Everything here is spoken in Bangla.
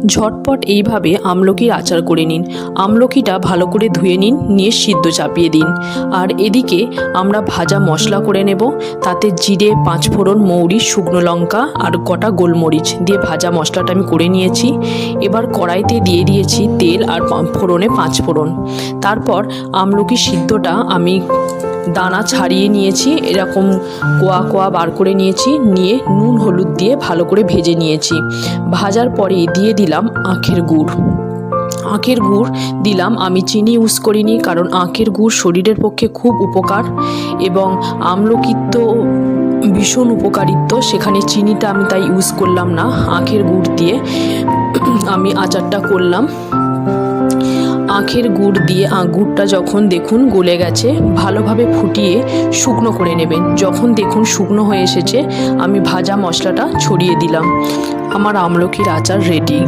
ঝটপট এইভাবে আমলকির আচার করে নিন। আমলকিটা ভালো করে ধুয়ে নিন, নিয়ে সিদ্ধ চাপিয়ে দিন। আর এদিকে আমরা ভাজা মশলা করে নেব। তাতে জিরে, পাঁচফোড়ন, মৌরি, শুকনো লঙ্কা আর গোটা গোলমরিচ দিয়ে ভাজা মশলাটা আমি করে নিয়েছি। এবার কড়াইতে দিয়ে দিয়েছি তেল আর ফোড়নে পাঁচফোড়ন। তারপর আমলকি সিদ্ধটা আমি দানা ছাড়িয়ে নিয়েছি, এরকম কোয়া কোয়া বার করে নিয়েছি, নিয়ে নুন হলুদ দিয়ে ভালো করে ভেজে নিয়েছি। ভাজার পরে দিয়ে দিলাম আখের গুড়। আখের গুড় দিলাম, আমি চিনি ইউজ করিনি, কারণ আখের গুড় শরীরের পক্ষে খুব উপকার এবং আমলকির তো ভীষণ উপকারিত্ব, সেখানে চিনিটা আমি তাই ইউজ করলাম না। আখের গুড় দিয়ে আমি আচারটা করলাম। আখের গুড় দিয়ে গুড়টা যখন দেখুন গলে গেছে, ভালোভাবে ফুটিয়ে শুকনো করে নেবেন। যখন দেখুন শুকনো হয়ে এসেছে, আমি ভাজা মশলাটা ছড়িয়ে দিলাম। আমার আমলকির আচার রেডি।